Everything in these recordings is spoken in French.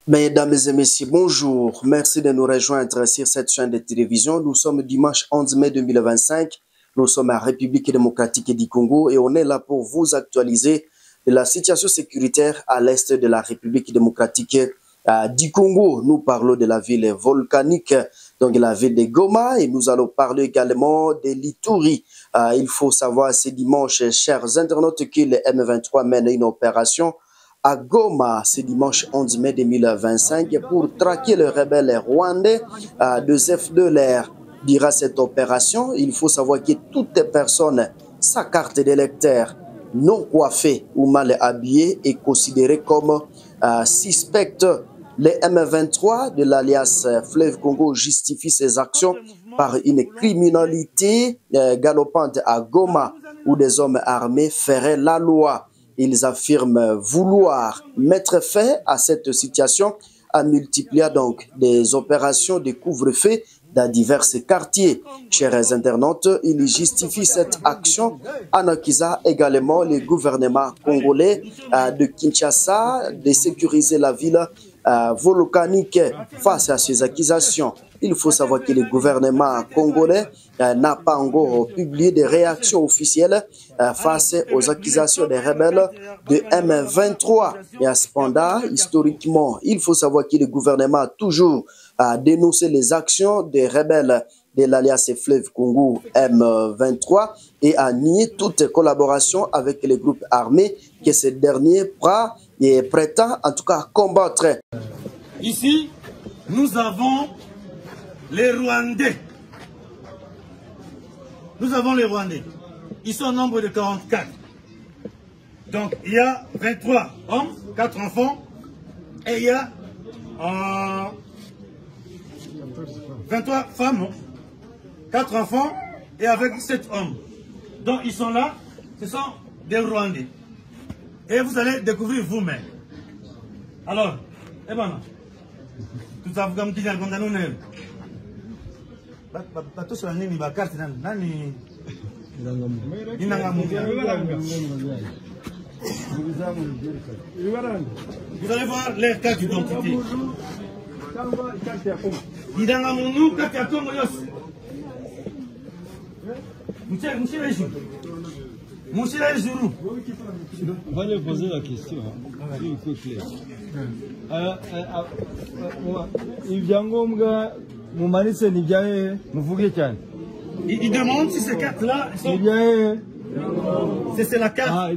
Mesdames et messieurs, bonjour. Merci de nous rejoindre sur cette chaîne de télévision. Nous sommes dimanche 11 mai 2025. Nous sommes à République démocratique du Congo et on est là pour vous actualiser de la situation sécuritaire à l'est de la République démocratique du Congo. Nous parlons de la ville volcanique, donc la ville de Goma, et nous allons parler également de l'Ituri. Il faut savoir ce dimanche, chers internautes, que le M23 mène une opération à Goma ce dimanche 11 mai 2025 pour traquer le rebelle rwandais de FDLR. Durant cette opération, il faut savoir que toute personne, sa carte d'électeur non coiffée ou mal habillée est considérée comme suspecte. Le M23 de l'alliance Fleuve Congo justifie ses actions par une criminalité galopante à Goma où des hommes armés feraient la loi. Ils affirment vouloir mettre fin à cette situation en multipliant donc des opérations de couvre-feu dans divers quartiers. Chers internautes, ils justifient cette action en accusant également le gouvernement congolais de Kinshasa de sécuriser la ville volcanique. Face à ces accusations, il faut savoir que le gouvernement congolais n'a pas encore publié de réactions officielles face aux accusations des rebelles de M23. Et cependant, historiquement, il faut savoir que le gouvernement a toujours dénoncé les actions des rebelles de l'alliance Fleuve Congo M23 et a nié toute collaboration avec les groupes armés que ces derniers prétendent en tout cas combattre. Ici, nous avons les Rwandais. Nous avons les Rwandais. Ils sont au nombre de 44. Donc, il y a 23 hommes, 4 enfants, et il y a 23 femmes, 4 enfants, et avec 7 hommes. Donc, ils sont là, ce sont des Rwandais. Et vous allez découvrir vous-même. Alors, eh ben, tout ça, vous comme qui vient de nous. Bato sur la nini ba carte nani vous allez voir les cartes d'identité. On va poser la question, s'il faut clair. Il demande si ces cartes-là sont... C'est la carte.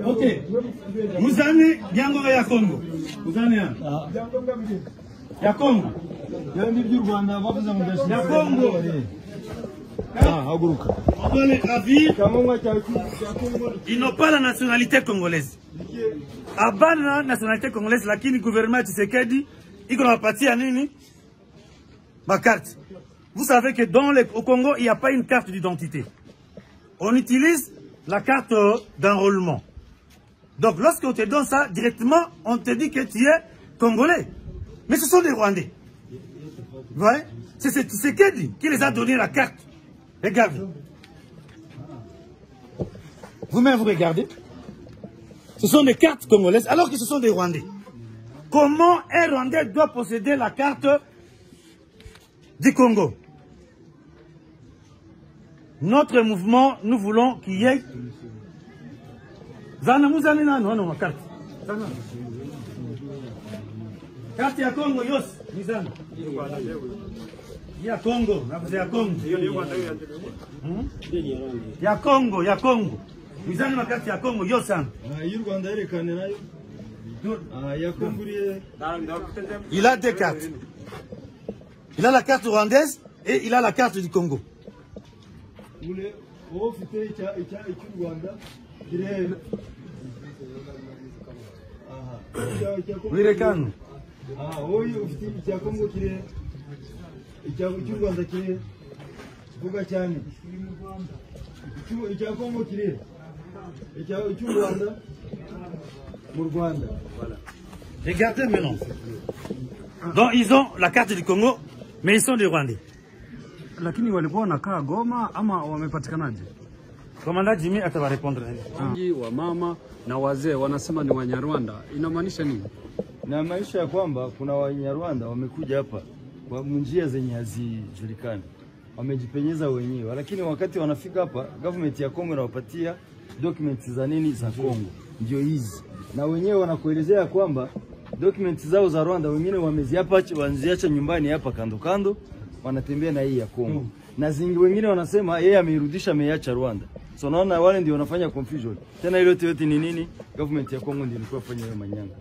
Ok. Vous avez bien ya Congo. Vous avez un. Ya Congo. Ya Congo. On doit les ravir. Ils n'ont pas la nationalité congolaise. À bas de la nationalité congolaise, là, qui le gouvernement Tshisekedi, il va partir à Nini, ma carte. Vous savez que au Congo, il n'y a pas une carte d'identité. On utilise la carte d'enrôlement. Donc, lorsqu'on te donne ça, directement, on te dit que tu es congolais. Mais ce sont des Rwandais. Vous voyez? C'est Tshisekedi qui les a donné la carte. Regardez. Vous-même, vous regardez. Ce sont des cartes congolaises, alors que ce sont des Rwandais. Comment un Rwandais doit posséder la carte du Congo? Notre mouvement, nous voulons qu'il y ait... Non, ma carte. Carte ya Congo, Yos. Ya Congo, ya Congo. Ya Congo, ya Congo. Mizani ma carte ya Congo, Yosan. Il a deux cartes. Il a la carte rwandaise et il a la carte du Congo. Vuga cyane. Icya Kongo kirere. Icya Rwanda. Mu Rwanda. Voilà. Regardez maintenant. Donc ils ont la carte du Congo, mais ils sont des Rwandais. Lakini walikuwa wanakaa Goma ama wamepatikanaje? Komanda Jimmy atava répondre. Wengi wa mama na wazee wanasema ni Wanyarwanda. Inamaanisha nini? Na maisha ya kwamba kuna Wanyarwanda wamekuja hapa kwa njia zenye hazijulikani. Wamejipenyeza wenyewe, lakini wakati wanafika hapa government ya Kongo inawapatia documents za nini za Kongo. Ndio hizi. Na wenyewe wanakuelezea kwamba documents zao za Rwanda wengine wameziacha nyumbani hapa kando kando, wanatembea na hii ya Kongo. Na zingi wengine wanasema yeye ameirudisha ameacha Rwanda. So naona wale ndio wanafanya confusion. Tena ile yote ni nini? Government ya Kongo ndio ilikuwa fanya hiyo manyanga.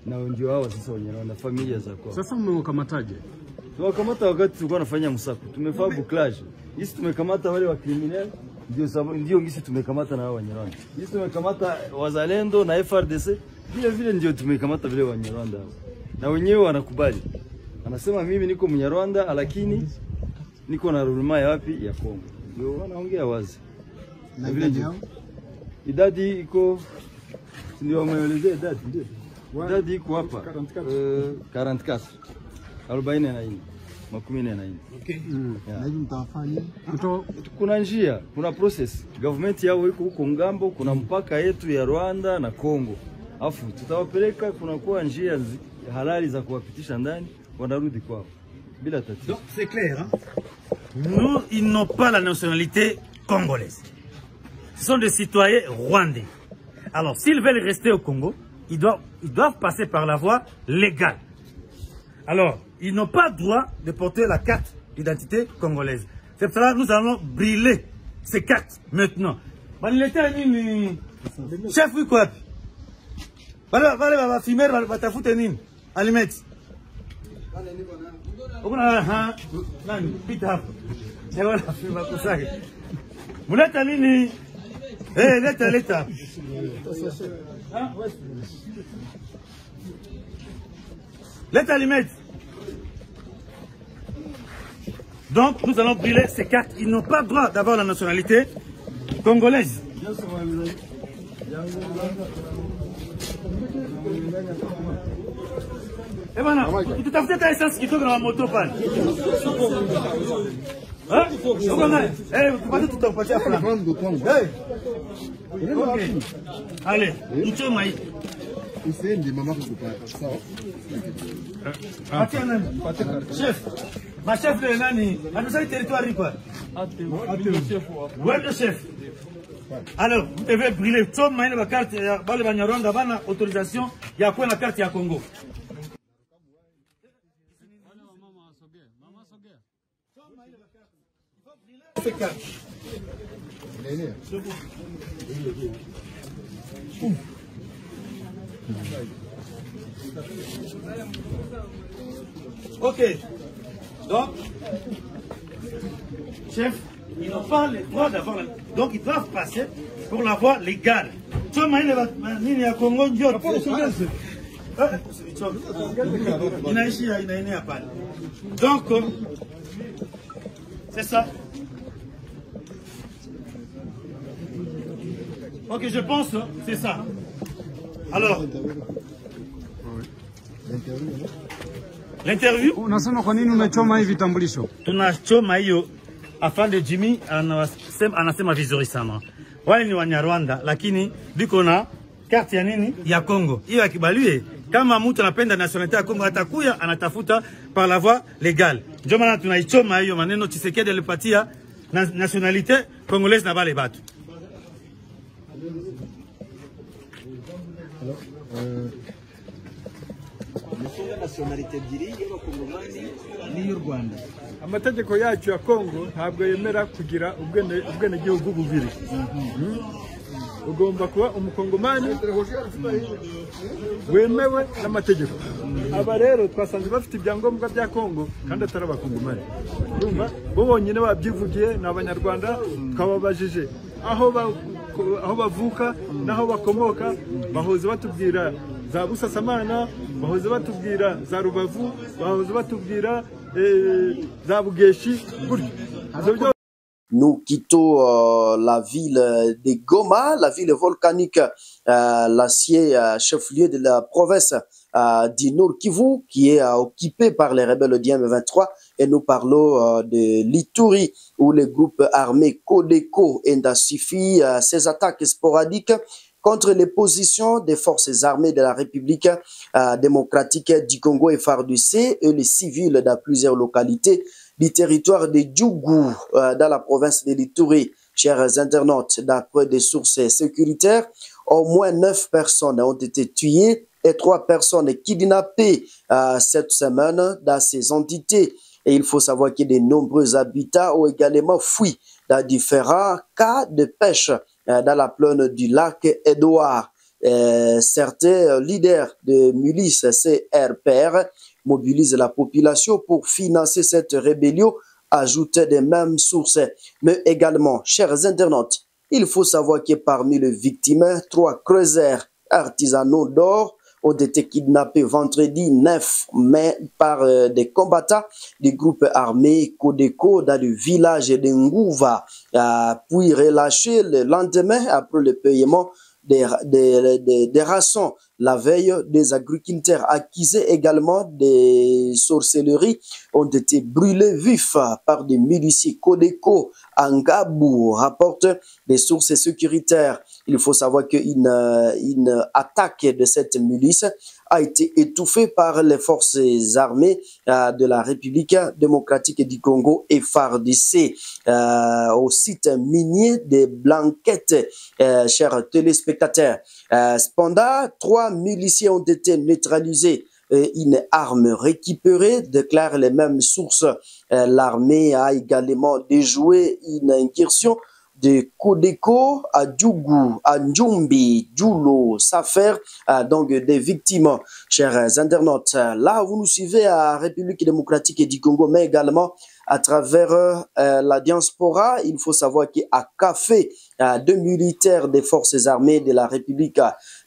Na ndio hao sasa Wanyarwanda familia za kwao. Sasa mmewakamataje? Tumekamata wakati tulikuwa tunafanya msako. Tumefanya bouclage. Hisi tumekamata wale wa criminal ndio ngisi tumekamata na hao Wanyarwanda. Hisi tumekamata wazalendo na FRDC. Vile ndio tumekamata vile Wanyarwanda hao. Na wenyewe wanakubali. Anasema mimi niko Mnyarwanda lakini niko na rulema ya wapi ya Kongo. Ndio wanaongea wazi. Na vile ndio. Idadi iko ndio wameelezea idadi ndio. Idadi iko hapa 44. 44. Makumi na nne. Okay. Na hivi mtafanya kuna njia, kuna process. Government yao iko huko ngambo, kuna mpaka yetu ya Rwanda na Kongo. Afu tutawapeleka kuna kwa njia halali za kuwapitisha ndani, wanarudi kwao bila tatizo. Donc c'est clair, hein? Nous, ils n'ont pas la nationalité congolaise. Ce sont des citoyens rwandais. Alors, s'ils veulent rester au Congo, ils doivent passer par la voie légale. Alors, ils n'ont pas droit de porter la carte d'identité congolaise. C'est pour cela que nous allons brûler ces cartes maintenant. Chef, oui, quoi? Va filmer, va t'afouter nini? Alimeti. Nani? Pita hapo. Ewa la filma kusake. Muleta nini? Leta. Leta alimeti. Donc, nous allons brûler ces cartes. Ils n'ont pas le droit d'avoir la nationalité congolaise. Et voilà, tu t'as fait ta essence qui tourne dans la moto, pas. Hein? Tu vas tout parti à faire. Allez, nous sommes maïs. Chef, ma chef de Nani, a le territoire quoi? Ouais, le chef. Alors, vous devez brûler. Tu as la carte, autorisation, il y a quoi la carte, il y a Congo. Ok. Donc, chef, ils n'ont pas le droit d'avoir... Donc, ils doivent passer pour la voie légale. Donc, c'est ça. Ok, je pense, c'est ça. Alors, l'interview. Unasema kwa nini umechoma hivi vitambulisho? Tunachoma hiyo afande Jimmy anasema vizuri sana. Wale ni Wanyarwanda lakini biko na karte ya nini? Ya Kongo. Hiyo akibaliwe kama mtu anapenda nationalite ya Kongo atakuya anatafuta par la voie légale. Ndio maana tunaichoma hiyo maneno Tshisekedi alipatia nationalite congolaise na bale batu. nationalité ebyiri y'abakongomani n'iy'u Rwanda. Amategeko yacu ya Kongo ntabwo yemera kugira ubwene gihugu bubiri. Ugomba kuba umukongomani wemewe n'amategeko. Aba rero twasanze bafite ibyangombwa bya Kongo kandi atari abakongomani. Urumva bo bonyine babyivugiye n'abanyarwanda twababajije aho bavuka naho bakomoka, bahoze batubwira za Busasamana, bahoze batubwira za Rubavu, bahoze batubwira za Bugeshi gutyo. Nous quittons la ville de Goma, la ville volcanique, l'acier chef-lieu de la province du Nord Kivu, qui est occupée par les rebelles du M23. Et nous parlons de l'Ituri, où le groupe armé Codeco intensifie ses attaques sporadiques contre les positions des forces armées de la République démocratique du Congo FARDC et les civils dans plusieurs localités du territoire de Djougou, dans la province de l'Ituri. Chers internautes, d'après des sources sécuritaires, au moins 9 personnes ont été tuées et 3 personnes kidnappées cette semaine dans ces entités. Et il faut savoir que de nombreux habitants ont également fui dans différents cas de pêche dans la plaine du lac Édouard. Certains leaders de milices CRPR mobilisent la population pour financer cette rébellion, ajoutent des mêmes sources. Mais également, chers internautes, il faut savoir que parmi les victimes, 3 creuseurs artisanaux d'or ont été kidnappés vendredi 9 mai par des combattants du groupe armé Codeco dans le village de Ngouva, puis relâchés le lendemain après le paiement des rations. La veille, des agriculteurs accusés également des sorcelleries ont été brûlés vifs par des miliciens Codeco en Gabou, rapportent des sources sécuritaires. Il faut savoir qu'une attaque de cette milice a été étouffée par les forces armées de la République démocratique du Congo et FARDC au site minier de Blanquette, chers téléspectateurs. Cependant, 3 miliciens ont été neutralisés. Une arme récupérée, déclarent les mêmes sources. L'armée a également déjoué une incursion de Codeco à Djougou, à Ndjumbi, Djoulo, Safer, donc des victimes. Chers internautes, là vous nous suivez à République démocratique du Congo, mais également à travers la diaspora. Il faut savoir qu'à Café, 2 militaires des forces armées de la République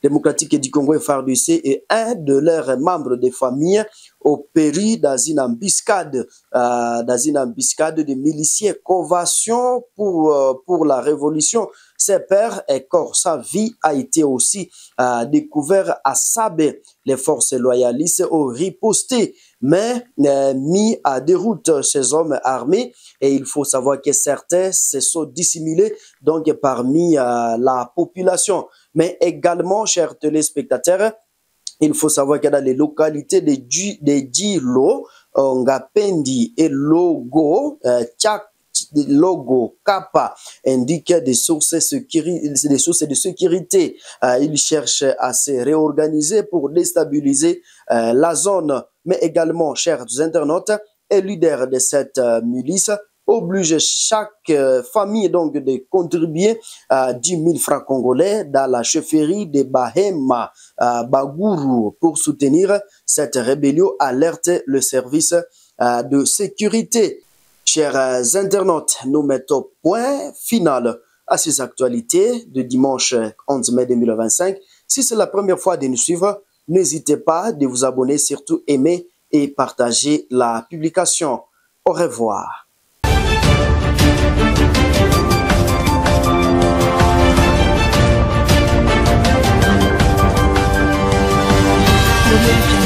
démocratique du Congo FARDC et un de leurs membres de famille au péri dans une embuscade de miliciens Convention pour la révolution. Ses pères et corps, sa vie a été aussi découvert à Sabé. Les forces loyalistes ont riposté, mais mis à déroute ces hommes armés. Et il faut savoir que certains se sont dissimulés donc parmi la population. Mais également, chers téléspectateurs, il faut savoir que dans les localités de Djilo, Ngapendi et Logo, Logo, Kappa, indiquent des sources de sécurité. Ils cherchent à se réorganiser pour déstabiliser la zone. Mais également, chers internautes, et leader de cette milice oblige chaque famille donc de contribuer à 10 000 francs congolais dans la chefferie de Bahema, Bagourou, pour soutenir cette rébellion, alerte le service de sécurité. Chers internautes, nous mettons point final à ces actualités de dimanche 11 mai 2025. Si c'est la première fois de nous suivre, n'hésitez pas de vous abonner, surtout aimer et partager la publication. Au revoir. Audio